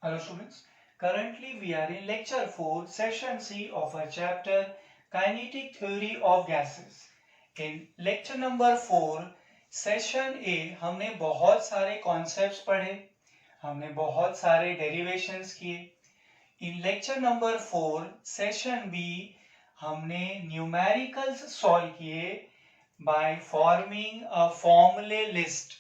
Hello students, currently we are in lecture 4 session C of our chapter Kinetic Theory of Gases. In lecture number 4 session A हमने बहुत सारे concepts पढ़े, हमने बहुत सारे derivations किए. In lecture number 4 session B हमने numericals solve किए by forming a formulae list.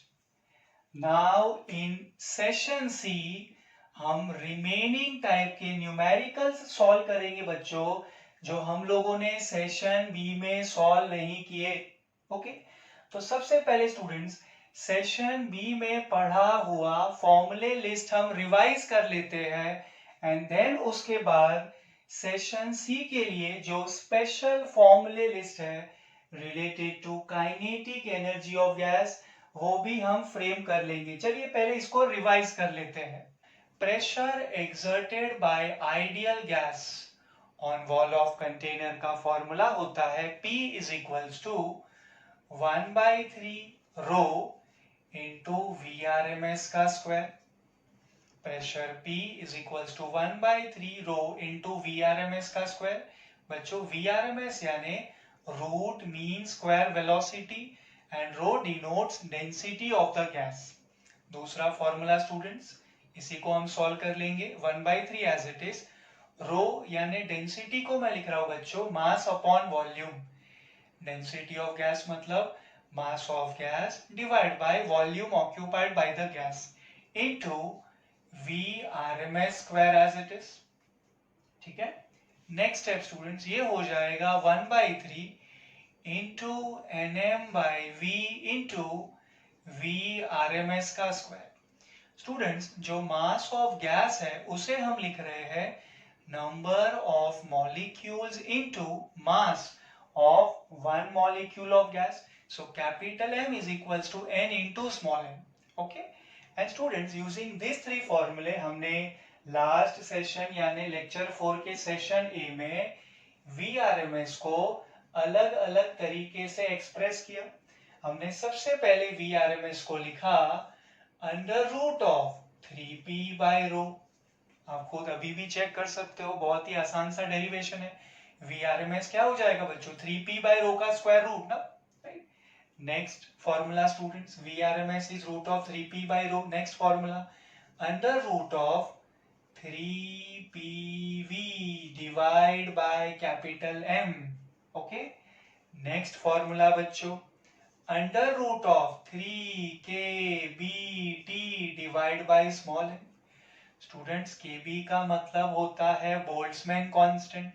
Now in session C हम रिमेनिंग टाइप के न्यूमेरिकल्स सॉल्व करेंगे बच्चों, जो हम लोगों ने सेशन बी में सॉल्व नहीं किए. ओके, तो सबसे पहले स्टूडेंट्स सेशन बी में पढ़ा हुआ फॉर्मूले लिस्ट हम रिवाइज कर लेते हैं एंड देन उसके बाद सेशन सी के लिए जो स्पेशल फॉर्मूले लिस्ट है related to kinetic energy of gas वो भी हम फ्रेम कर लेंगे. चलिए पहले इसको रिवाइज कर लेते हैं. Pressure exerted by ideal gas on wall of container का फॉर्मूला होता है P is equals to 1/3 rho into VRMS का square. Pressure P is equals to 1/3 rho into VRMS का स्क्वायर. बच्चों VRMS यानी root mean square velocity and rho denotes density of the gas. दूसरा formula students इसी को हम solve कर लेंगे. 1/3 एज इट इज. रो यानी डेंसिटी को मैं लिख रहा हूं बच्चों mass upon volume. Density of gas मतलब mass of gas divide by volume occupied by the gas into VRMS square as it is. ठीक है. नेक्स्ट स्टेप स्टूडेंट्स ये हो जाएगा 1/3 इंटू NM/V इंटू VRMS का स्क्वायर. स्टूडेंट्स जो mass of gas है उसे हम लिख रहे हैं number of molecules into mass of one molecule of gas. So capital M is equals to N into small m. Okay, and students using this three फॉर्मूले हमने last session यानी lecture 4 के सेशन ए में VRMS को अलग अलग तरीके से एक्सप्रेस किया. हमने सबसे पहले VRMS को लिखा under root of 3p by rho. आप खुद अभी भी चेक कर सकते हो, बहुत ही आसान सा डेरिवेशन है. VRMS क्या हो जाएगा बच्चों 3p बाय रो का स्क्वायर रूट ना. Right. Next formula students VRMS is root of 3p by rho. Next formula under root of 3pv divide by capital M. Okay. Next formula बच्चों under root of 3kbt divide by small m. Students kb का मतलब होता है Boltzmann constant,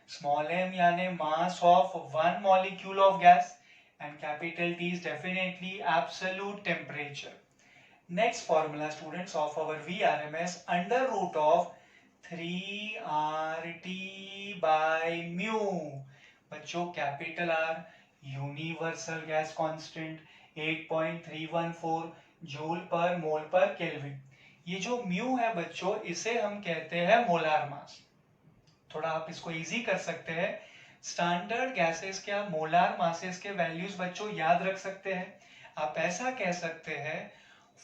small m यानी mass of one molecule of gas and capital T is definitely absolute temperature. Next formula students of our VRMS under root of 3RT by mu. बच्चों capital R universal gas constant 8.314 joule per mole per kelvin. ये जो mu है बच्चों इसे हम कहते हैं molar mass. थोड़ा आप इसको इजी कर सकते हैं. स्टैंडर्ड गैसेस के आप मोलार मासेस के वैल्यूज बच्चों याद रख सकते हैं. आप ऐसा कह सकते हैं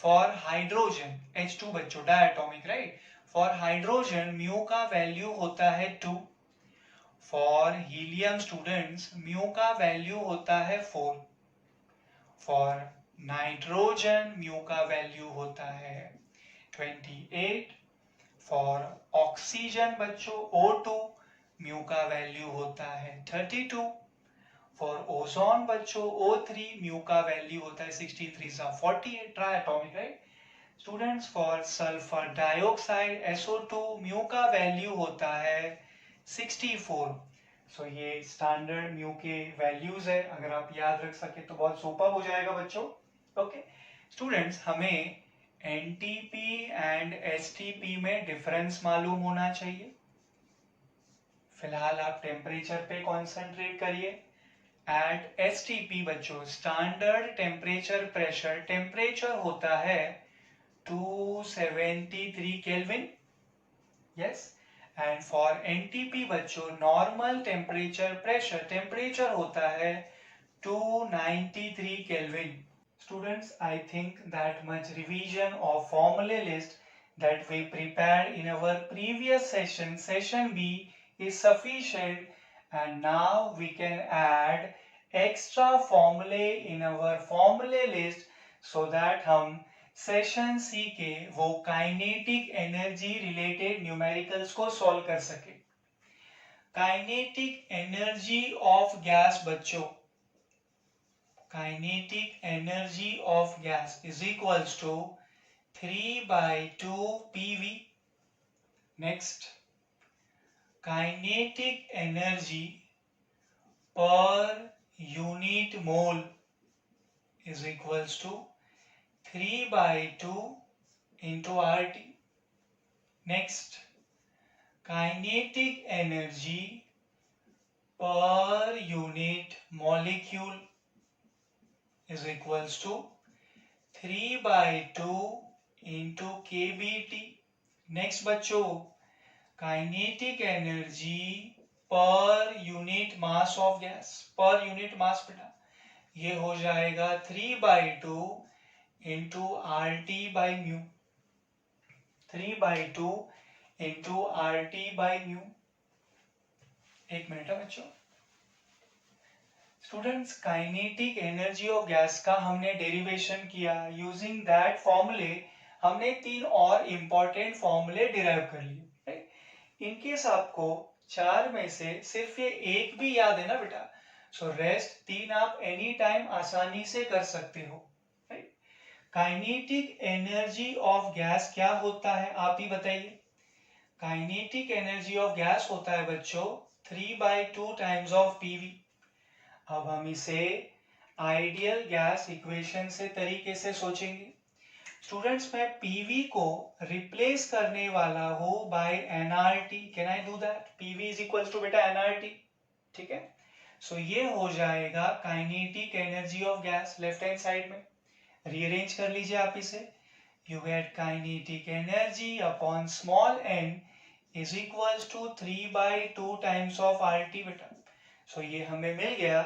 फॉर हाइड्रोजन H2 बच्चों diatomic right. For hydrogen mu का वैल्यू होता है 2. फॉर हीलियम स्टूडेंट्स म्यू का वैल्यू होता है 4. फॉर नाइट्रोजन म्यू का वैल्यू होता है 28. फॉर ऑक्सीजन बच्चों O2 म्यू का वैल्यू होता है 32. फॉर ओजोन बच्चों O3 म्यू का वैल्यू होता है 63 सा 48 triatomic right. Students for sulphur dioxide SO2 mu का वैल्यू होता है 64. सो ये स्टैंडर्ड म्यू के वैल्यूज है. अगर आप याद रख सके तो बहुत सुपर हो जाएगा बच्चों. ओके स्टूडेंट्स हमें NTP एंड STP में डिफरेंस मालूम होना चाहिए. फिलहाल आप टेम्परेचर पे कॉन्सेंट्रेट करिए. एट STP बच्चों स्टैंडर्ड टेम्परेचर प्रेशर टेम्परेचर होता है 273 kelvin. Yes. And for NTP बच्चों नॉर्मल टेम्परेचर प्रेशर टेम्परेचर होता है 293 kelvin. Students, I think that much revision of formula list that we prepared in our previous session, session B, is sufficient, and now we can add extra formulae in our formulae list so that हम session सी के वो kinetic energy related numericals को solve कर सके. Kinetic energy of gas बच्चों, kinetic energy of gas is equals to 3/2 PV. Next, kinetic energy per unit mole is equals to 3/2 into RT. Next, kinetic energy per unit molecule is equals to 3/2 into kBT. Next बच्चों, kinetic energy per unit mass of gas, पर unit मास बेटा, ये हो जाएगा 3/2 into RT by mu. 3/2 into RT by mu. एक minute है बच्चों. Students, kinetic energy of gas का हमने डेरिवेशन किया. यूजिंग दैट फॉर्मूले हमने 3 और इंपॉर्टेंट फॉर्मूले डिराइव कर लिए. इनकेस आपको 4 में से सिर्फ ये एक भी याद है ना बेटा, सो रेस्ट 3 आप एनी टाइम आसानी से कर सकते हो. काइनेटिक एनर्जी ऑफ गैस क्या होता है आप ही बताइए. काइनेटिक एनर्जी ऑफ गैस होता है बच्चों 3/2 टाइम्स ऑफ PV. अब हम इसे आइडियल गैस इक्वेशन से तरीके से सोचेंगे. स्टूडेंट्स, मैं PV को रिप्लेस करने वाला हूं by nRT. Can I do that? PV is equal to बेटा nRT. ठीक है, सो ये हो जाएगा kinetic energy of gas. Left hand side में रीअरेंज कर लीजिए आप इसे. You get kinetic energy upon small n is equal to 3/2 times of RT बेटा. सो ये हमें मिल गया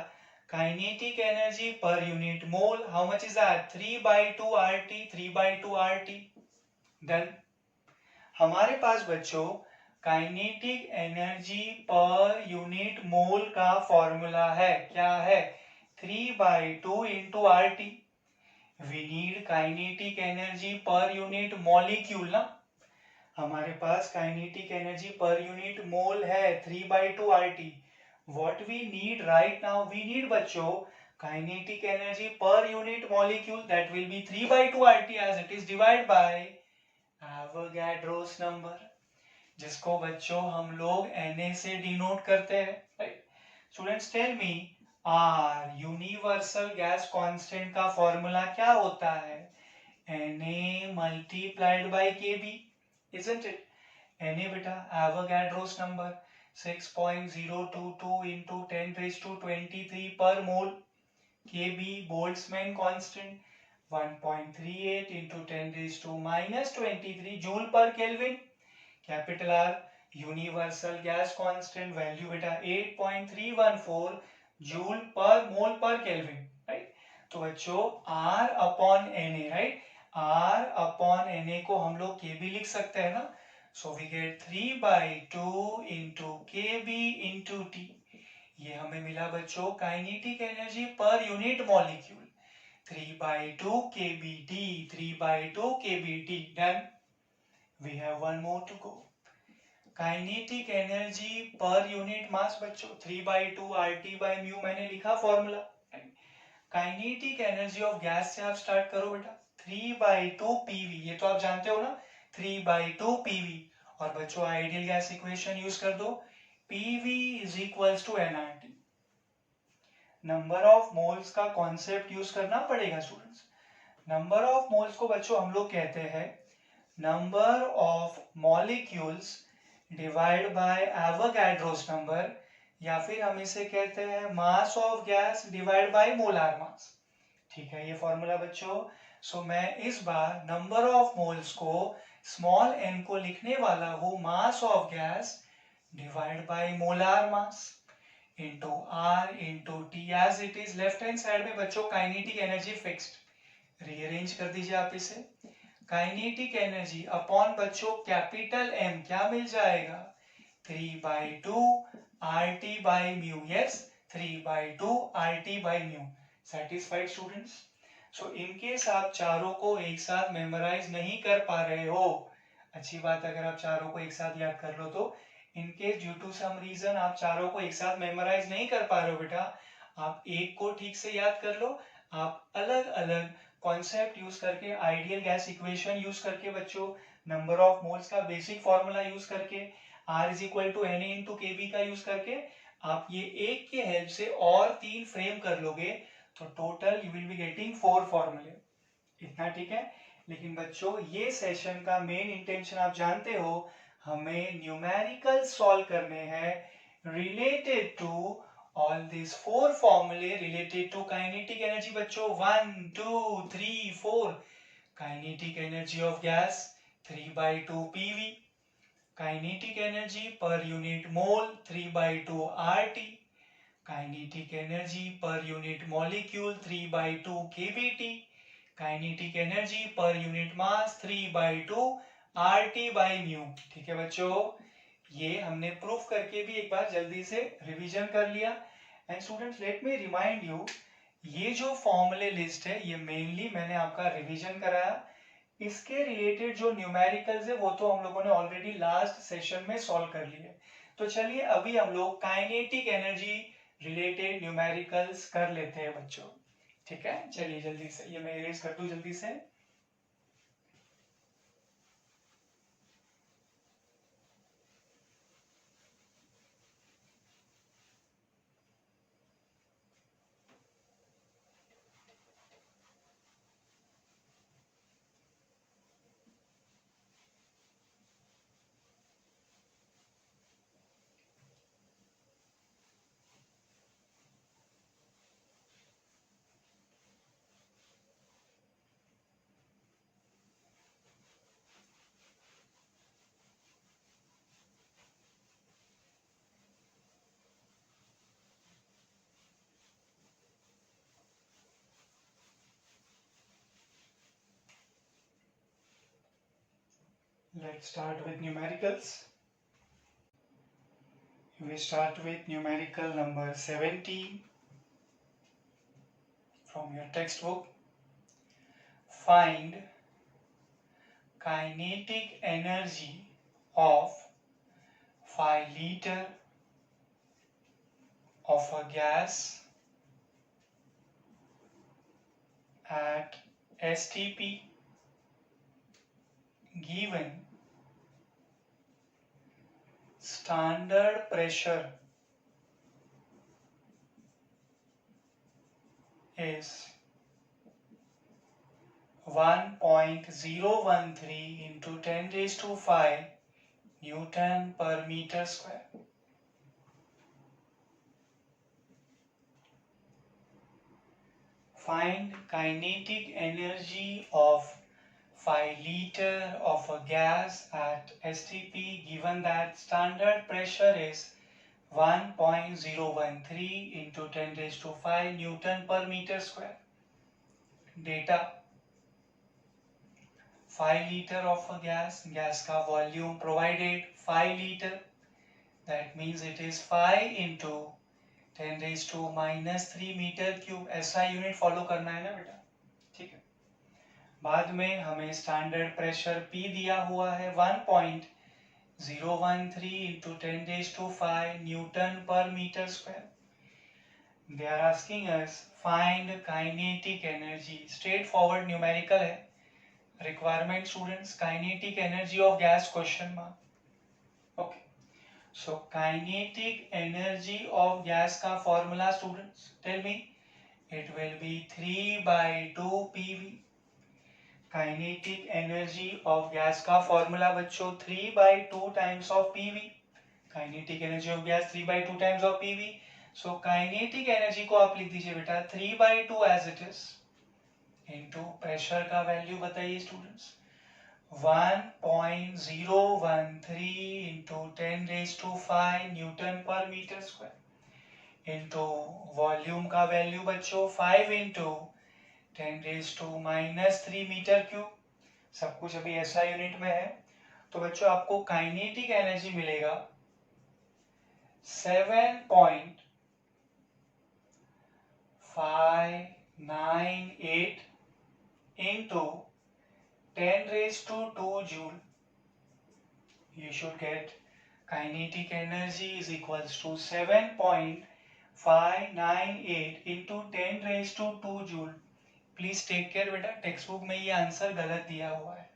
kinetic energy per unit mole. How much is that? 3/2 RT. 3/2 RT. Then हमारे पास बच्चों kinetic energy per unit mole का formula है. क्या है? 3/2 into RT. We need kinetic energy per unit molecule ना. हमारे पास kinetic energy per unit mole है 3/2 RT. What we need right now? We need बच्चों kinetic energy per unit molecule, that will be 3/2 RT as it is divided by Avogadro's number, जिसको बच्चों हम लोग Na से डिनोट करते हैं. Right students, tell me, R universal gas constant का formula क्या होता है? Na multiplied by Kb, isn't it? Na बेटा Avogadro's number 6.022 into 10 raised to 23 per mole. Kb Boltzmann constant 1.38 into 10 raised to minus 23 joule per Kelvin. Capital R universal gas constant value बेटा 8.314 joule per mole per Kelvin. right? तो बच्चों R upon Na, right? R upon Na को हम लोग Kb लिख सकते हैं ना. So we get 3/2 into Kb into T. ये हमें मिला बच्चों kinetic energy per unit molecule 3/2 kBT. 3/2 kBT. Done. We have one more to go. Kinetic energy per unit मास बच्चों 3/2 RT by mu मैंने लिखा formula. Kinetic energy of gas से आप start करो बेटा. 3/2 PV, ये तो आप जानते हो ना, 3/2 PV. और बच्चों आइडियल गैस इक्वेशन यूज कर दो. PV is equals to nRT. Number of moles का कॉन्सेप्ट यूज करना पड़ेगा स्टूडेंट्स. नंबर ऑफ मोल्स को बच्चों हम लोग कहते हैं number of molecules divide by Avogadro's number, या फिर हम इसे कहते हैं mass of gas divide by molar mass. ठीक है, ये फॉर्मूला बच्चों. सो मैं इस बार नंबर ऑफ मोल्स को स्मॉल n को लिखने वाला हूं mass of gas divide by molar mass into R into T as it is. Left hand side में बच्चों काइनेटिक एनर्जी फिक्स्ड. रीअरेंज कर दीजिए आप इसे. काइनेटिक एनर्जी अपॉन बच्चों कैपिटल एम क्या मिल जाएगा 3/2 RT by mu. Yes, 3/2 RT by mu. Satisfied students? So in case आप चारों को एक साथ मेमोराइज नहीं कर पा रहे हो, अच्छी बात अगर आप चारों को एक साथ याद कर लो तो, in case due to some reason आप चारों को एक साथ मेमोराइज नहीं कर पा रहे हो बेटा, आप एक को ठीक से याद कर लो, आप अलग अलग कॉन्सेप्ट यूज करके, आइडियल गैस इक्वेशन यूज करके बच्चों, नंबर ऑफ मोल्स का बेसिक फॉर्मूला यूज करके, R is equal to Na into KB का यूज करके आप ये एक के हेल्प से और 3 फ्रेम कर लोगे तो total you will be getting 4 फॉर्मूले. इतना ठीक है. लेकिन बच्चों ये सेशन का मेन इंटेंशन आप जानते हो, हमें न्यूमेरिकल सॉल्व करने हैं related to all these 4 formulae related to kinetic energy बच्चों. 1 2 3 4. Kinetic energy of gas 3/2 PV. Kinetic energy per unit mole 3/2 RT. Kinetic energy per unit molecule 3/2 kBT. Kinetic energy per unit mass 3/2 RT by mu. ठीक है बच्चों, ये हमने proof करके भी एक बार जल्दी से रिवीजन कर लिया. And students let me remind you, ये जो फॉर्मूले लिस्ट है ये मेनली मैंने आपका रिवीजन कराया. इसके रिलेटेड जो न्यूमेरिकल्स है वो तो हम लोगों ने ऑलरेडी लास्ट सेशन में सॉल्व कर लिए. तो चलिए अभी हम लोग काइनेटिक एनर्जी रिलेटेड न्यूमेरिकल्स कर लेते हैं बच्चों. ठीक है, चलिए जल्दी से ये मैं इरेज कर दूं जल्दी से. Let's start with numericals. We start with numerical number 17 from your textbook. Find kinetic energy of 5 liter of a gas at STP given standard pressure is 1.013 into 10 raised to 5 Newton per meter square. Find kinetic energy of 5 liter of a gas at STP given that standard pressure is 1.013 into 10 raised to 5 Newton per meter square. Data 5 liter of a gas का volume provided 5 liter, that means it is 5 into 10 raised to -3 meter cube. ऐसा unit follow करना है ना बेटा, ठीक है. बाद में हमें स्टैंडर्ड प्रेशर P दिया हुआ है 1.013 into 10 raised to 5 Newton per meter square. They are asking us find kinetic energy. Straightforward numerical है. Requirement students, kinetic energy of gas question mark. Okay. So kinetic energy of gas का formula students, tell me. It will be 3/2 PV. Kinetic energy of gas का formula बच्चों 3/2 times of PV. Kinetic energy of gas 3/2 times of PV. So kinetic energy को आप लिख दीजिए बेटा 3/2 as it is into pressure का value बताइए students 1.013 into 10 raised to 5 newton per metre square into volume का वैल्यू बच्चों 5 into 10 raised to -3 metre cube. सब कुछ अभी ऐसा यूनिट में है। तो बच्चों आपको काइनेटिक एनर्जी मिलेगा 7.598 into 10 raised to 2 joule. You should get kinetic energy is equals to 7.598 into 10 raised to 2 joule. Please take care बेटा, टेक्स्ट बुक में ये आंसर गलत दिया हुआ है।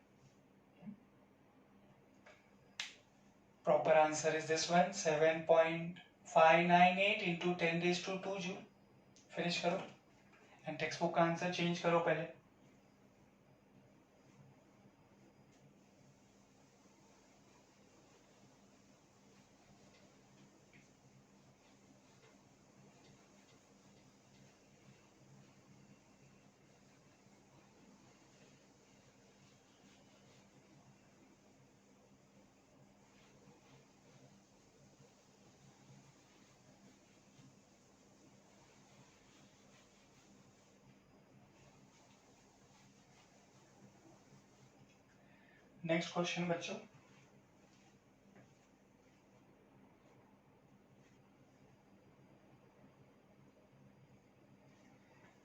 Proper answer is this one, 7.598 into 10 raised to 2 joule. Finish करो and text book का answer change करो पहले। नेक्स्ट क्वेश्चन बच्चों,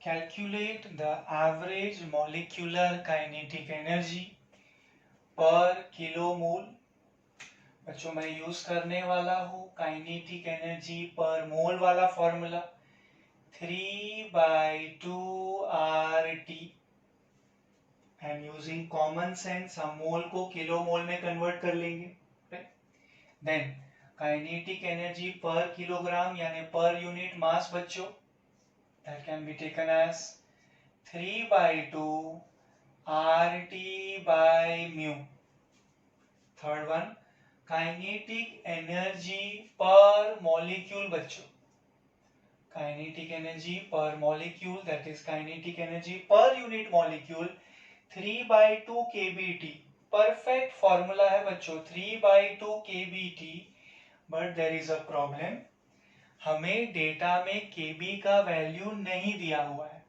calculate the average molecular kinetic energy per kilomole। बच्चों मैं यूज करने वाला हूँ काइनेटिक एनर्जी पर मोल वाला formula 3/2 RT। And using common sense हम मोल को किलो मोल में कन्वर्ट कर लेंगे। Then kinetic energy per kilogram यानी पर यूनिट मास बच्चों that can be taken as 3/2 RT by mu। Third one kinetic energy per molecule बच्चों, kinetic energy per molecule that is kinetic energy per unit molecule 3/2 kBT। Perfect formula है बच्चों 3/2 kBT, but there is a problem, हमें data में kb का value नहीं दिया हुआ है।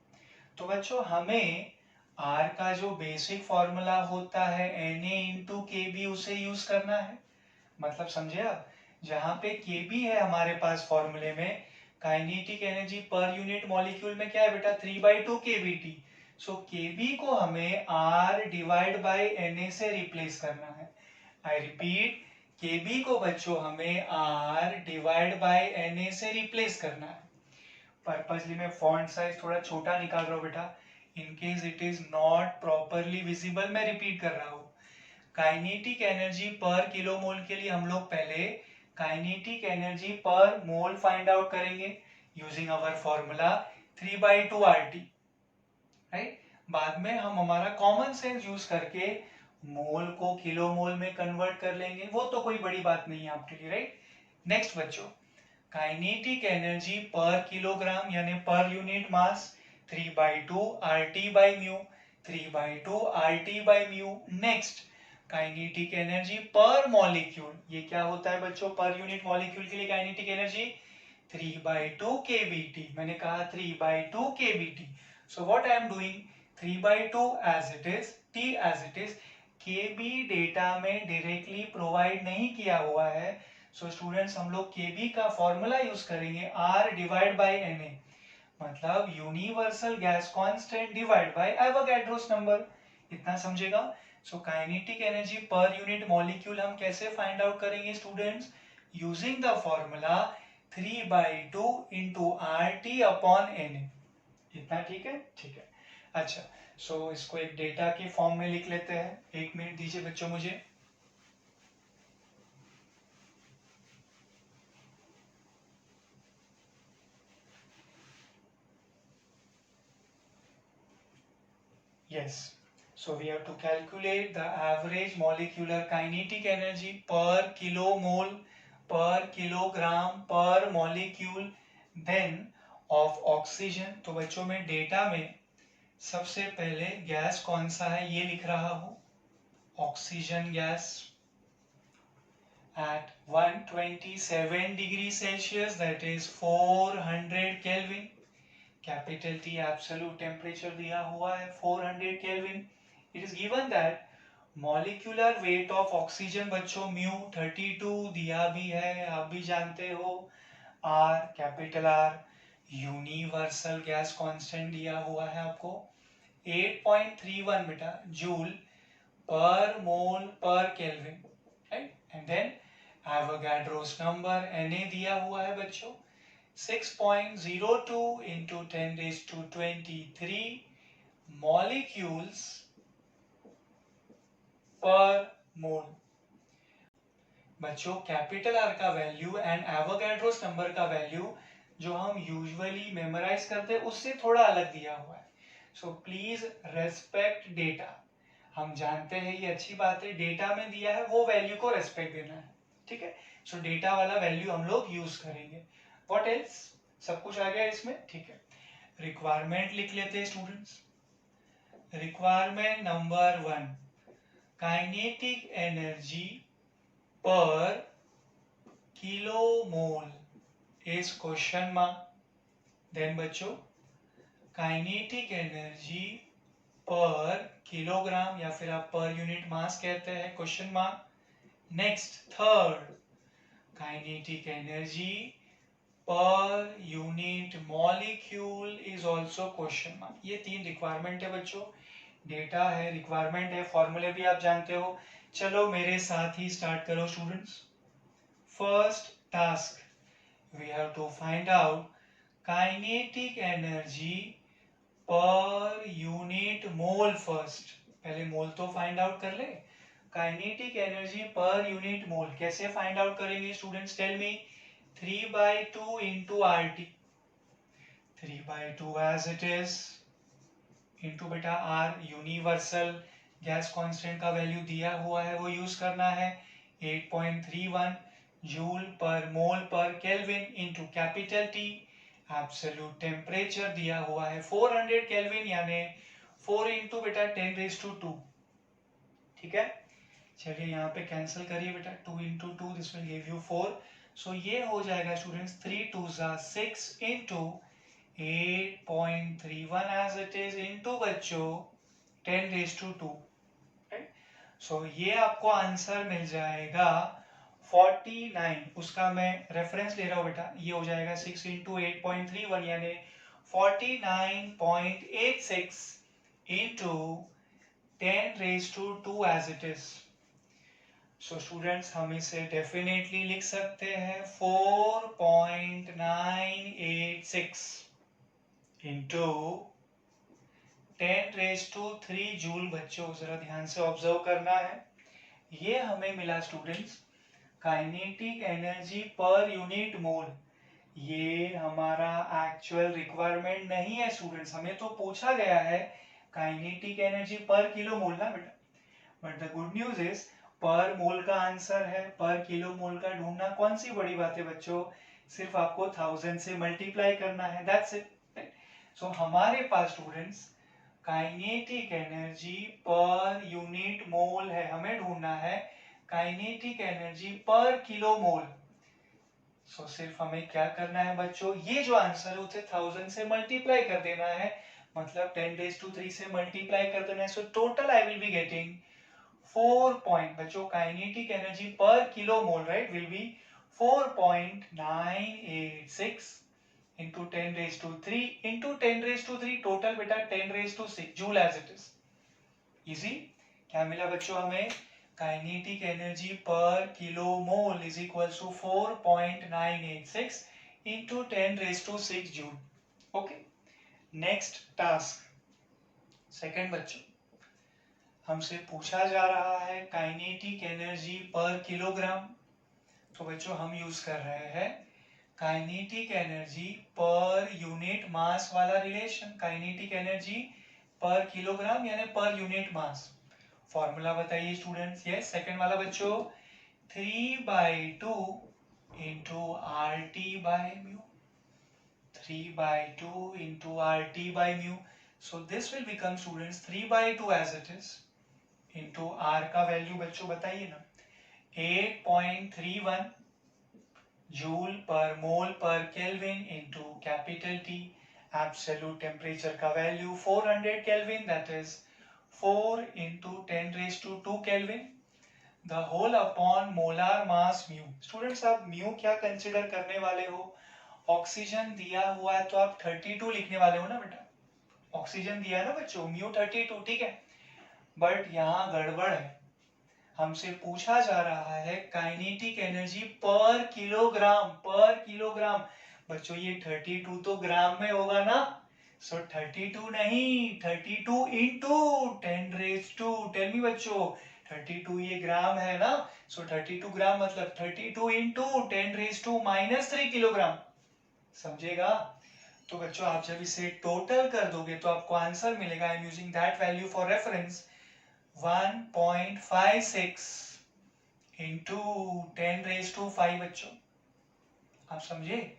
तो बच्चों हमें R का जो बेसिक फॉर्मूला होता है Na इंटू kb उसे यूज करना है। मतलब समझे आप, जहां पे kb है हमारे पास फॉर्मूले में, kinetic energy per unit molecule में क्या है बेटा 3/2 kBT। सो kb को हमें R डिवाइड बाय Na से रिप्लेस करना है। आई रिपीट, kb को बच्चों हमें R डिवाइड बाय Na से रिप्लेस करना है। पर्पसली मैं फॉन्ट साइज थोड़ा छोटा निकाल रहा हूँ बेटा, in case it is not properly visible. मैं रिपीट कर रहा हूँ, काइनेटिक एनर्जी पर किलोमोल के लिए हम लोग पहले काइनेटिक एनर्जी पर मोल फाइंड आउट करेंगे using our formula 3/2 RT, right. बाद में हम हमारा कॉमन सेंस यूज करके मोल को किलोमोल में कन्वर्ट कर लेंगे, वो तो कोई बड़ी बात नहीं है आपके लिए, राइट। नेक्स्ट बच्चों, काइनेटिक एनर्जी पर किलोग्राम यानी पर unit mass 3/2 RT by mu, 3/2 RT by mu। Next kinetic energy per molecule, ये क्या होता है बच्चों पर यूनिट मॉलिक्यूल के लिए काइनेटिक एनर्जी 3/2 kBT। मैंने कहा 3/2 kBT। So what I am doing 3/2 as it is, T as it is, kb data में डायरेक्टली प्रोवाइड नहीं किया हुआ है। सो स्टूडेंट्स हम लोग kb का फॉर्मूला यूज करेंगे R डिवाइड बाय Na, मतलब universal gas constant divide by Avogadro's number. इतना समझेगा। So kinetic energy per unit molecule हम कैसे फाइंड आउट करेंगे students, using the formula 3/2 into RT upon Na। इतना ठीक है, ठीक है। अच्छा, सो इसको एक डेटा के फॉर्म में लिख लेते हैं। एक मिनट दीजिए बच्चों मुझे। Yes, so we have to calculate the average molecular kinetic energy per kilomole per kilogram per molecule then of oxygen। तो बच्चों में डेटा में सबसे पहले गैस कौन सा है ये लिख रहा हूं, oxygen gas at 127 degree Celsius, that is 400 Kelvin। Capital T absolute temperature दिया हुआ है 400 kelvin. It is given that molecular weight of oxygen बच्चों म्यू 32 दिया भी है, आप भी जानते हो। Are capital R universal gas constant दिया हुआ है आपको 8.31 बेटा joule per mole per kelvin, right. And then Avogadro's number Na दिया हुआ है बच्चों 6.02 into 10 raised to 23 molecules पर मोल। बच्चों कैपिटल आर का वैल्यू एंड एवोगाड्रोस नंबर का वैल्यू जो हम यूजुअली मेमोराइज करते हैं उससे थोड़ा अलग दिया हुआ है। So please respect data. हम जानते हैं ये अच्छी बात है, डेटा में दिया है वो वैल्यू को रेस्पेक्ट देना है, ठीक है। सो डेटा वाला वैल्यू हम लोग यूज करेंगे। व्हाट एल्स, सब कुछ आ गया इसमें, ठीक है। रिक्वायरमेंट लिख लेते हैं students. Requirement number 1, kinetic energy per kilo mole is question mark. Then बच्चों काइनेटिक एनर्जी पर किलोग्राम या फिर आप पर यूनिट मास कहते हैं, question mark. Next third, kinetic energy per unit molecule is also question mark. ये 3 requirement है बच्चों, data है, रिक्वायरमेंट है, फॉर्मूले भी आप जानते हो। चलो मेरे साथ ही स्टार्ट करो students. First task, we have to find out kinetic energy per unit mole first. पहले मोल तो फाइंड आउट कर ले। Kinetic energy per unit mole कैसे फाइंड आउट करेंगे students, tell me. 3/2 into RT, 3/2 as it is into बेटा R universal gas constant का value दिया हुआ है वो यूज करना है 8.31 joule per mole per kelvin into capital T. Absolute temperature दिया हुआ है 400 केल्विन यानी 4 इंटू बेटा 10 रेज टू 2, ठीक है। चलिए यहाँ पे कैंसिल करिए बेटा, 2 into 2 this will give you 4। So ये हो जाएगा students 3 2 6 into 8.31 as it is into बच्चों 10 रेज टू 2, राइट। सो ये आपको आंसर मिल जाएगा 49। उसका मैं रेफरेंस ले रहा हूँ बेटा, ये हो जाएगा 6 इंटू 8.31 यानी 49.86 into 10 raise to 2 as it is. So students हम इसे डेफिनेटली लिख सकते हैं 4.986 इंटू 10 रेज टू 3 जूल। बच्चों जरा ध्यान से ऑब्जर्व करना है, ये हमें मिला students kinetic energy per unit मोल। ये हमारा एक्चुअल रिक्वायरमेंट नहीं है स्टूडेंट्स, हमें तो पूछा गया है काइनेटिक एनर्जी पर किलो मोल ना बेटा, but the good news is पर मोल का आंसर है, पर किलो मोल का ढूंढना कौन सी बड़ी बात है बच्चों, सिर्फ आपको 1000 से मल्टीप्लाई करना है, दैट्स इट। सो हमारे पास students kinetic energy per unit mole है, हमें ढूंढना है kinetic energy per kilo mole. So सिर्फ हमें क्या करना है बच्चों, ये जो आंसर है उसे 1000 से मल्टीप्लाई कर देना है, मतलब 10 रेज टू 3 से मल्टीप्लाई कर देना है। So total I will be getting 4 point, बच्चों kinetic energy per kilo mole right will be 4.986 into 10 raised to 3 into 10 raised to 3 total बेटा 10 raised to 6 joule as it is. Easy, क्या मिला बच्चों हमें, kinetic energy per kilo mole is equal to 4.986 into 10 raised to 6 joule. Okay, next task second बच्चों, हमसे पूछा जा रहा है काइनेटिक एनर्जी पर किलोग्राम। तो बच्चों हम यूज कर रहे हैं काइनेटिक एनर्जी पर यूनिट मास वाला relation, kinetic energy per kilogram यानी पर यूनिट मास। फॉर्मूला बताइए स्टूडेंट्स, यस सेकंड वाला बच्चों 3/2 into RT by mu, 3/2 into RT by mu. So this will become students 3/2 as it is into R का value बच्चों बताइए ना 8.31 joule per mole per kelvin into capital T. Absolute temperature का value 400 kelvin that is 4 into 10 raised to 2 Kelvin the whole upon molar mass mu. Students आप mu क्या consider करने वाले हो? ऑक्सीजन दिया हुआ है तो आप 32 लिखने वाले हो ना बेटा, ऑक्सीजन दिया है ना बच्चों, म्यू 32, ठीक है। बट यहाँ गड़बड़ है, हमसे पूछा जा रहा है काइनेटिक एनर्जी पर किलोग्राम। बच्चों ये 32 तो ग्राम में होगा ना, सो 32 नहीं, 32 into 10 raise to, tell me बच्चों, 32 ये ग्राम है ना, सो 32 ग्राम मतलब 32 इंटू 10 रेज टू -3 किलोग्राम, समझेगा? तो बच्चों आप जब इसे टोटल कर दोगे तो आपको आंसर मिलेगा, I am using that value for reference, 1.56 into 10 raise to 5 बच्चों, आप समझे?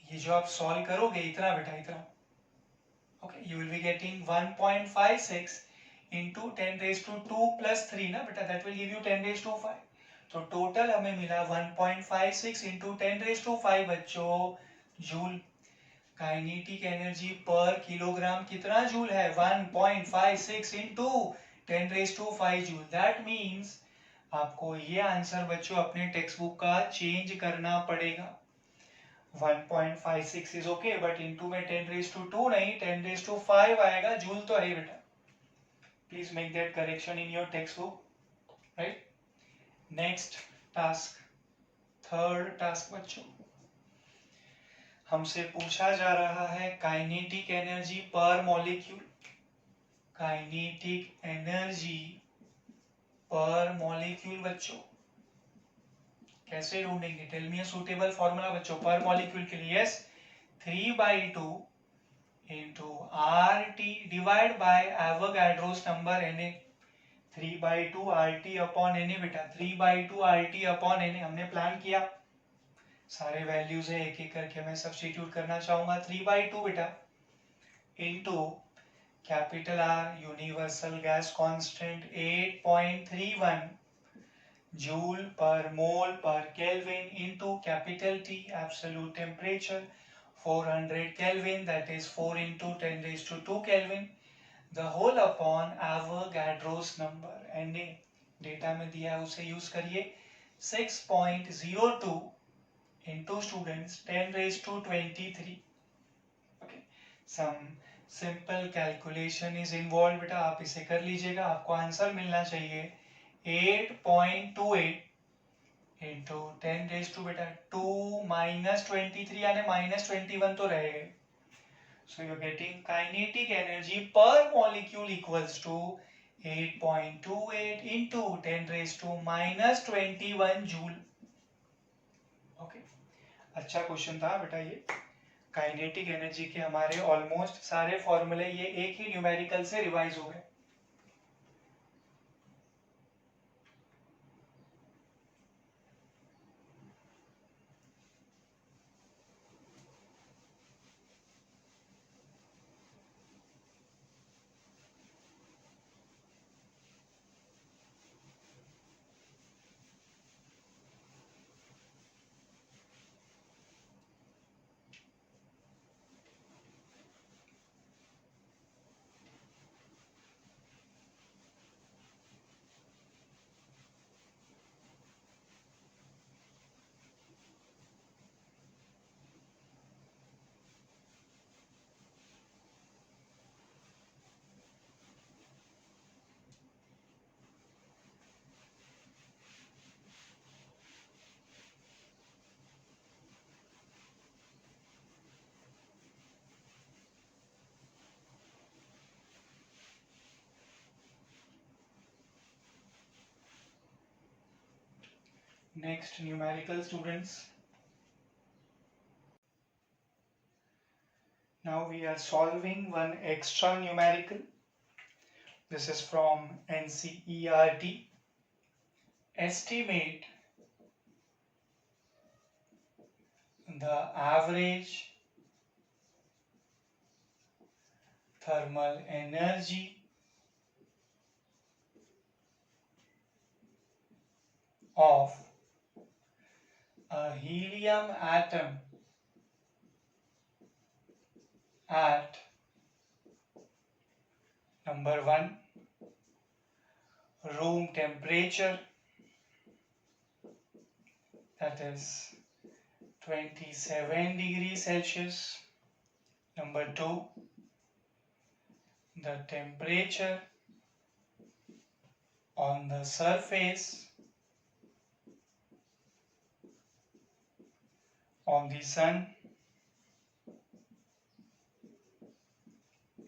ये जो आप सॉल्व करोगे इतना बेटा, इतना, okay, you will be getting 1.56 into 10 raise to 2 plus 3 ना बेटा, that will give you 10 raise to 5। तो टोटल हमें मिला 1.56 इंटू 10 रेज टू 5 बच्चों joule. Kinetic energy per kilogram कितना जूल है? 1.56 into 10 raise to 5 joule. That means आपको ये आंसर बच्चों अपने टेक्स्ट बुक का चेंज करना पड़ेगा। 1.56 इज ओके, बट इंटू में 10 रेज टू 2 नहीं, 10 रेज टू 5 आएगा, जूल तो है बेटा। Please make that correction in your text book, right. Next task, third task बच्चों, हमसे पूछा जा रहा है kinetic energy per molecule. Kinetic energy per molecule बच्चों कैसे ढूंढेंगे? Tell me a suitable formula बच्चों पर मॉलिक्यूल के लिए। Yes, 3/2 into RT divide by Avogadro's number Na। 3/2 RT upon Na बेटा, 3/2 RT अपॉन Na हमने प्लान किया, सारे वैल्यूज है, एक एक करके मैं सब्स्टिट्यूट करना चाहूंगा। 3/2 बेटा into capital R universal gas constant 8.31 joule per mole per kelvin into capital T absolute temperature 400 Kelvin, that is 4 into 10 raised to 2 Kelvin, the whole upon Avogadro's number। Na data में दिया है उसे use करिए, 6.02 into students 10 raised to 23। okay, some simple calculation is involved बेटा, आप इसे कर लीजिएगा, आपको आंसर मिलना चाहिए 8.28 इंटू 10 रेज टू बेटा 2 -23 यानी -21 तो रहेगा। So you are getting kinetic energy per molecule equals to 8.28 into 10 raise to -21 joule. Okay, अच्छा क्वेश्चन था बेटा ये। काइनेटिक एनर्जी के हमारे ऑलमोस्ट सारे फॉर्मूले ये एक ही न्यूमेरिकल से रिवाइज हो गए। Next numerical students. Now we are solving one extra numerical. This is from NCERT. Estimate the average thermal energy of a helium atom at number 1, room temperature, that is 27 degrees Celsius. Number 2, the temperature on the surface of the sun,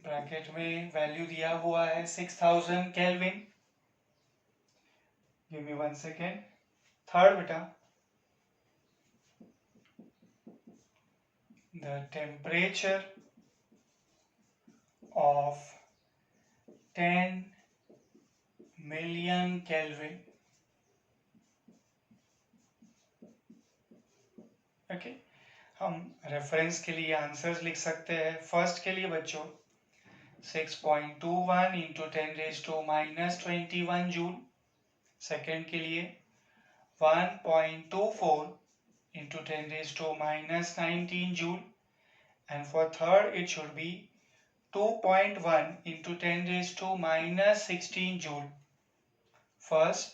bracket में value दिया हुआ है 6000 kelvin. Give me 1 second. Third बेटा, the temperature of 10 million Kelvin. Okay, हम reference के लिए answers लिख सकते हैं. फर्स्ट के लिए बच्चों 6.21 इंटू 10⁻⁻21 जूल. सेकेंड के लिए 1.24 into 10⁻⁻19 joule, and for third it should be 2.1 into 10⁻⁻16 joule. First,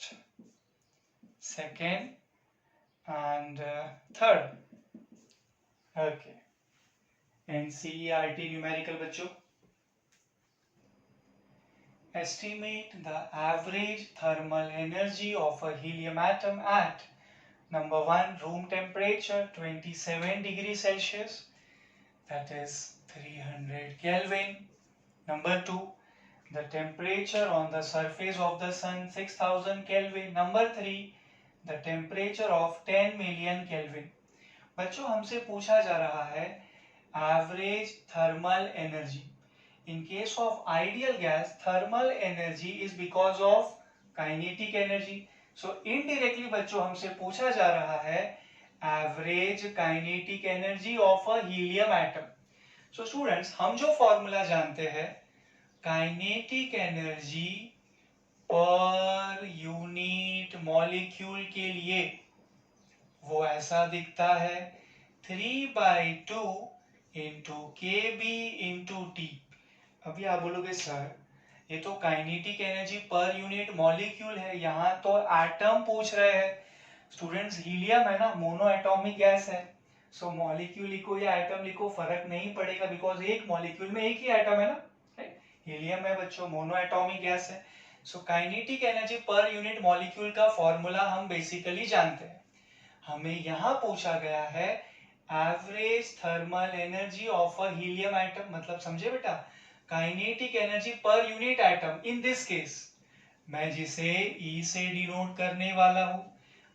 second and third. Okay. NCERT numerical बच्चों. Estimate the average thermal energy of a helium atom at number 1, room temperature 27 degrees Celsius, that is 300 Kelvin. Number 2, the temperature on the surface of the sun 6000 Kelvin. Number 3, the temperature of 10 million Kelvin. बच्चों हमसे पूछा जा रहा है average thermal energy. In case of ideal gas, thermal energy is because of kinetic energy. So indirectly बच्चों हमसे पूछा जा रहा है average kinetic energy of a helium atom. So students, हम जो फॉर्मूला जानते हैं kinetic energy per unit molecule के लिए, वो ऐसा दिखता है 3/2 into kb into t. अभी आप बोलोगे सर ये तो kinetic energy per unit molecule है, यहाँ तो एटम पूछ रहे हैं. स्टूडेंट्स हीलियम है ना, मोनो एटॉमिक गैस है. सो मॉलिक्यूल लिखो या एटम लिखो फर्क नहीं पड़ेगा, बिकॉज एक मॉलिक्यूल में एक ही एटम है ना. हीलियम है बच्चों, मोनो एटॉमिक गैस है. So kinetic energy per unit molecule का फॉर्मूला हम बेसिकली जानते हैं. हमें यहाँ पूछा गया है average thermal energy of a helium atom. मतलब समझे बेटा, kinetic energy per unit atom. In this case मैं जिसे E से डिनोट करने वाला हूं.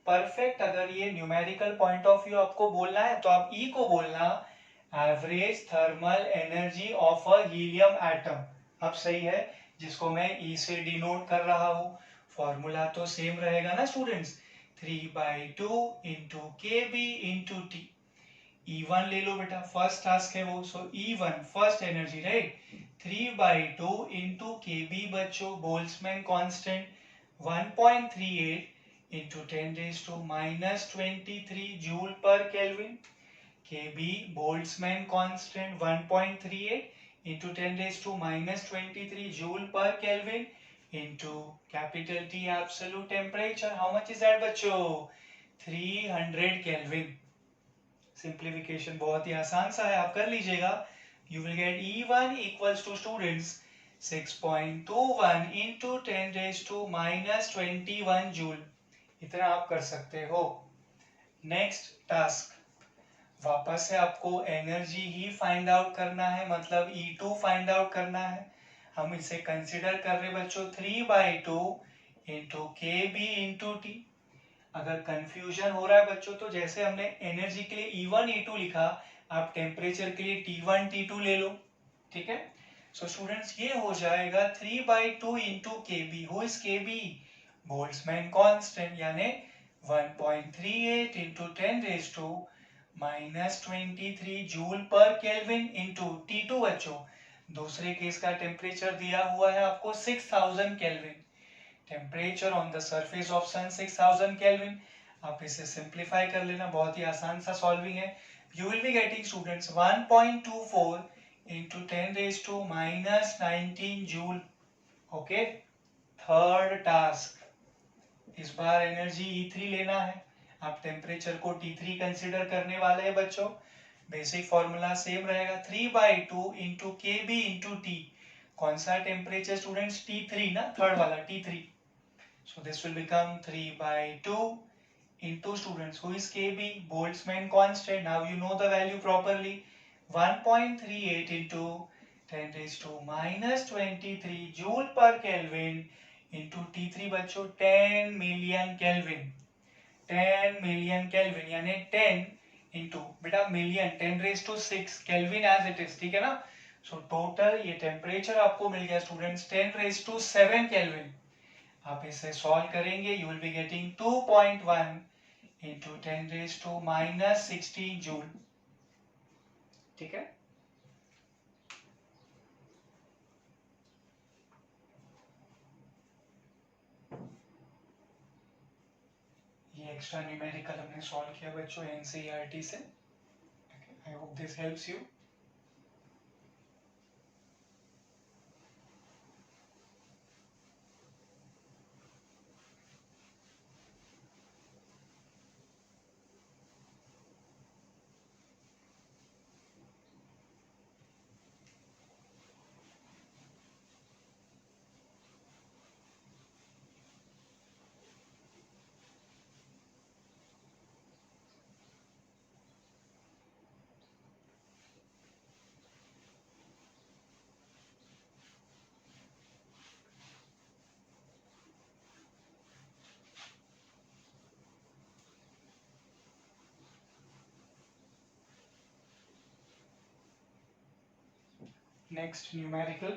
परफेक्ट अगर ये न्यूमेरिकल पॉइंट ऑफ व्यू आपको बोलना है तो आप E को बोलना average thermal energy of a helium atom. अब सही है, जिसको मैं E से डिनोट कर रहा हूं. फॉर्मूला तो सेम रहेगा ना students, 3/2 into kb into t. E1 ले लो बेटा, फर्स्ट टास्क है वो. सो E1 first energy right, 3/2 into kb बच्चों बोल्ट्जमैन कांस्टेंट 1.38 into 10⁻⁻23 जूल पर kelvin. kb Boltzmann constant 1.38 into 10⁻⁻23 joule पर kelvin into capital T absolute temperature. How much is that बच्चों? 300 kelvin. Simplification बहुत ही आसान सा है, आप कर लीजिएगा. You will get E1 equals to students 6.21 into 10⁻⁻21 joule. इतना आप कर सकते हो. नेक्स्ट टास्क, वापस से आपको एनर्जी ही फाइंड आउट करना है, मतलब E2 फाइंड आउट करना है. हम इसे कंसिडर कर रहे बच्चों 3/2 into kb into t. अगर कंफ्यूजन हो रहा है बच्चों तो जैसे हमने एनर्जी के लिए E1 E2 लिखा, आप टेम्परेचर के लिए T1 T2 ले लो. ठीक है. सो स्टूडेंट्स ये हो जाएगा 3/2 into kb. Who is kb? Boltzmann constant, यानी 1.38 into 10⁻⁻23 जूल पर केल्विन into T2 बच्चों. दूसरे केस का टेम्परेचर दिया हुआ है आपको 6000 kelvin. Temperature on the surface of sun 6000 kelvin. आप इसे सिंप्लीफाई कर लेना, बहुत ही आसान सा सॉल्विंग है. You will be getting students 1.24 into 10⁻⁻19 joule. Okay. Third task, इस बार एनर्जी E3 लेना है। आप टेम्परेचर को T3 कंसिडर करने वाले हैं बच्चों। बेसिक फॉर्मूला सेम रहेगा, 3/2 इंटू के बी इंटू टी। कौन सा टेम्परेचर स्टूडेंट्स? T3 ना, थर्ड वाला T3। So this will become 3/2 into students, who is Kb, Boltzmann constant. Now you know the value properly. 1.38 into 10 raised to minus 23 joule per Kelvin into T3 बच्चों 10 million Kelvin। 10 million Kelvin यानी 10 into बेटा million 10 raised to 6 Kelvin as it is, ठीक है ना। So total ये temperature आपको मिल गया students 10 raised to 7 Kelvin। आप इसे सॉल्व करेंगे, you will be getting 2.1 into 10 raised to minus 16 joule. ठीक है, ये एक्स्ट्रा न्यूमेरिकल हमने सॉल्व किया बच्चों एनसीईआरटी से। I hope this helps you. Next numerical.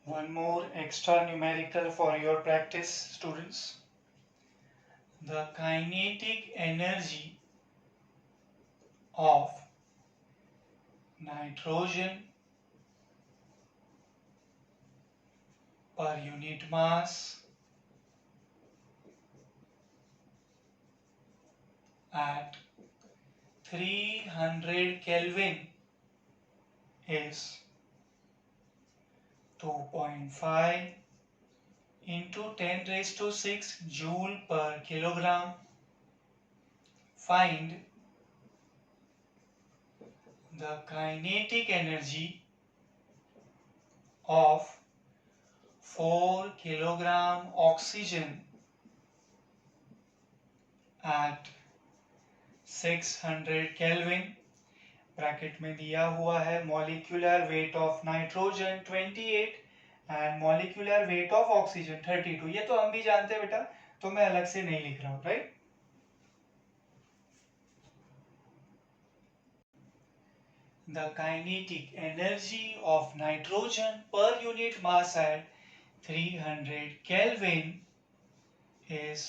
One more extra numerical for your practice, students. The kinetic energy of nitrogen per unit mass at 300 Kelvin is 2.5 into 10 raised to 6 joule per kilogram. Find the kinetic energy of 4 kilogram oxygen at 600 Kelvin। Bracket में दिया हुआ है molecular weight of nitrogen 28 and molecular weight of oxygen 32। ये तो हम भी जानते हैं बेटा, तो मैं अलग से नहीं लिख रहा हूं, right. The kinetic energy of nitrogen per unit mass at 300 Kelvin is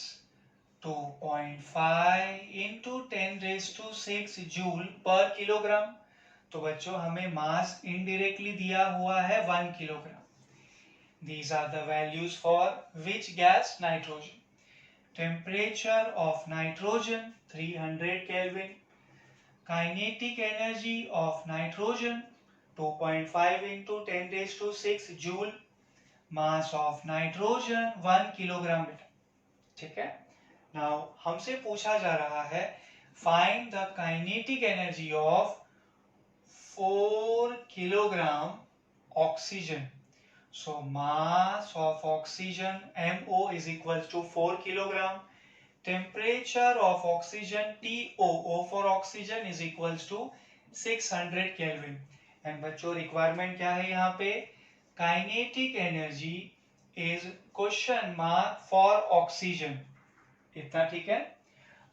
2.5 into 10 raised to 6 joule per kilogram। तो बच्चों हमें मास इनडायरेक्टली दिया हुआ है 1 kilogram. These are the values for which gas? Nitrogen. Temperature of nitrogen 300 Kelvin. Kinetic energy of nitrogen 2.5 into 10 raised to 6 joule। Mass of nitrogen 1 kilogram बेटा, ठीक है। Now हमसे पूछा जा रहा है find the kinetic energy of 4 kilogram oxygen। So mass of oxygen MO is equals to 4 kilogram. Temperature of oxygen TO for oxygen is equals to 600 Kelvin। And बच्चों requirement क्या है यहाँ पे? Kinetic energy is question mark for oxygen. इतना ठीक है।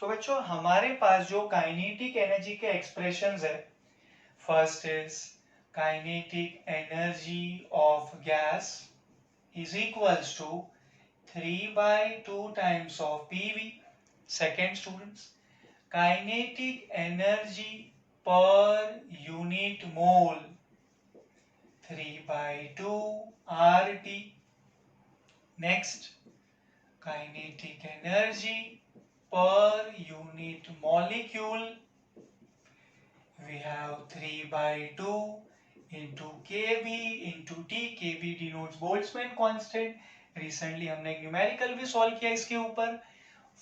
तो बच्चों हमारे पास जो काइनेटिक एनर्जी के एक्सप्रेशंस है, first is kinetic energy of gas is equals to 3/2 times of PV। Second students, kinetic energy per unit mole 3/2 RT। Next, kinetic energy per unit molecule, we have 3/2 into kb into t. kb denotes Boltzmann constant. Recently हमने एक numerical भी solve किया इसके ऊपर।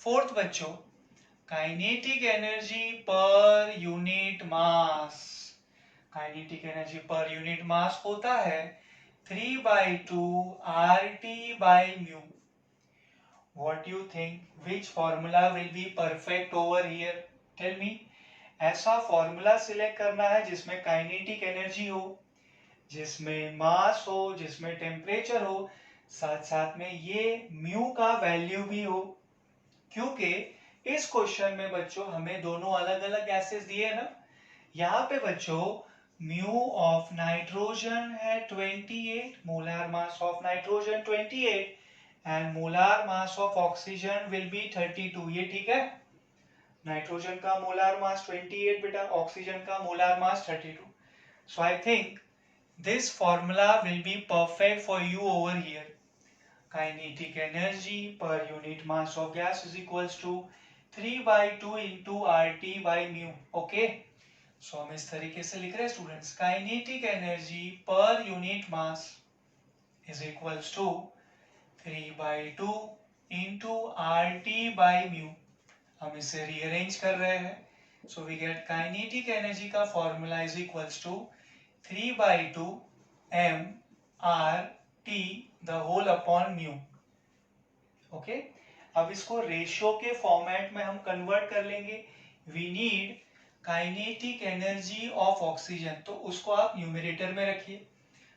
Fourth बच्चों, kinetic energy per unit मास। Kinetic energy per unit मास होता है 3/2 RT by mu. What do you think? Which formula will be perfect over here? Tell me. ऐसा फॉर्मूला सिलेक्ट करना है जिसमें काइनेटिक एनर्जी हो, जिसमें मास हो, जिसमें टेम्परेचर हो, साथ साथ में ये म्यू का वैल्यू भी हो। क्योंकि इस क्वेश्चन में बच्चों हमें दोनों अलग अलग गैसेस दिए ना। यहाँ पे बच्चों म्यू ऑफ नाइट्रोजन है 28, molar mass of nitrogen 28 and molar mass of oxygen will be 32। ये ठीक है। नाइट्रोजन का मोलर मास 28 बेटा, ऑक्सीजन का molar mass 32. So I think this formula will be perfect for you over here. Kinetic energy per unit mass of gas is equals to 3/2 into RT by mu. Okay? So हम इस तरीके से लिख रहे हैं students, kinetic energy per unit mass is equals to 3/2 into RT by mu. हम इसे rearrange कर रहे हैं। So we get kinetic energy का formula is equals to 3/2 mRT the whole upon mu. Okay, अब इसको रेशियो के फॉर्मेट में हम कन्वर्ट कर लेंगे। We need kinetic energy of oxygen, तो उसको आप न्यूमरेटर में रखिए।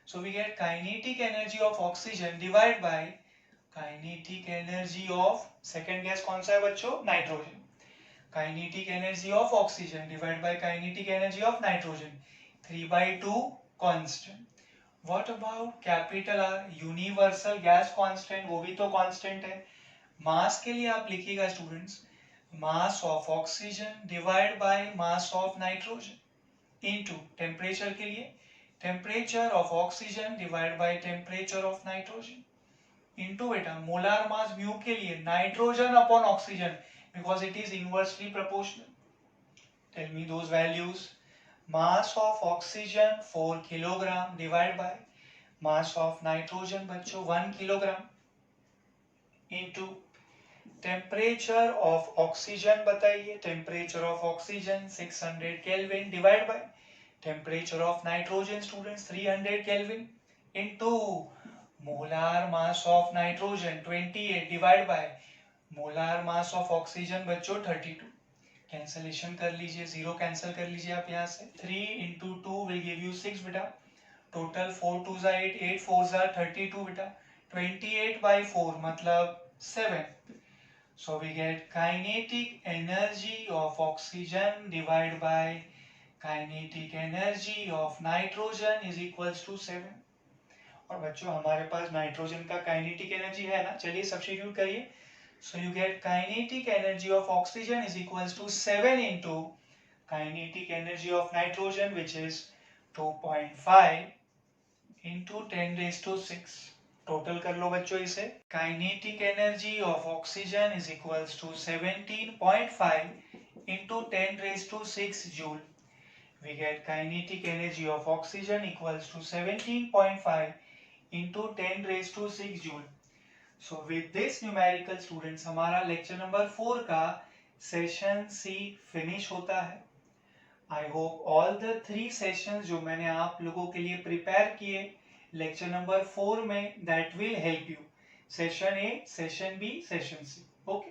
So we get kinetic energy of oxygen divide by kinetic energy of, second gas कौन सा है बच्चों? Nitrogen. Kinetic energy of oxygen divide by kinetic energy of nitrogen, 3/2 constant. What about capital R, universal gas constant, वो भी तो constant है। मास के लिए आप लिखिएगा students, mass of oxygen divide by mass of nitrogen into temperature के लिए temperature of oxygen divide by temperature of nitrogen into बेटा मोलर मास म्यू के लिए nitrogen upon oxygen, because it is inversely proportional. Tell me those values. Mass of oxygen 4 kilogram divided by mass of nitrogen बच्चों 1 kilogram into temperature of oxygen बताइए, temperature of oxygen 600 Kelvin divided by temperature of nitrogen students 300 Kelvin into molar mass of nitrogen 28 divided by molar mass of oxygen बच्चों 32। Cancellation कर लीजिए, zero cancel कर लीजिए आप यहाँ से। 3 into 2 will give you 6 बेटा, टोटल 4 2s 8, 8 4s 32 बेटा, 28/4 मतलब 7। So we get kinetic energy of oxygen divided by kinetic energy of nitrogen is equals to 7। और बच्चों हमारे पास नाइट्रोजन का काइनेटिक एनर्जी है ना, चलिए सब्स्टिट्यूट करिए। So you get kinetic energy of oxygen is equals to 7 into kinetic energy of nitrogen, which is 2.5 into 10 raised to 6. Total कर लो बच्चों इसे। Kinetic energy of oxygen is equals to 17.5 into 10 raised to 6 joule. We get kinetic energy of oxygen equals to 17.5 into 10 raised to 6 joule. So with this numerical students हमारा lecture number 4 का session सी finish होता है। I hope all the 3 sessions जो मैंने आप लोगों के लिए प्रिपेयर किए लेक्चर नंबर 4 में, that will help you session A, session B, session C. Okay.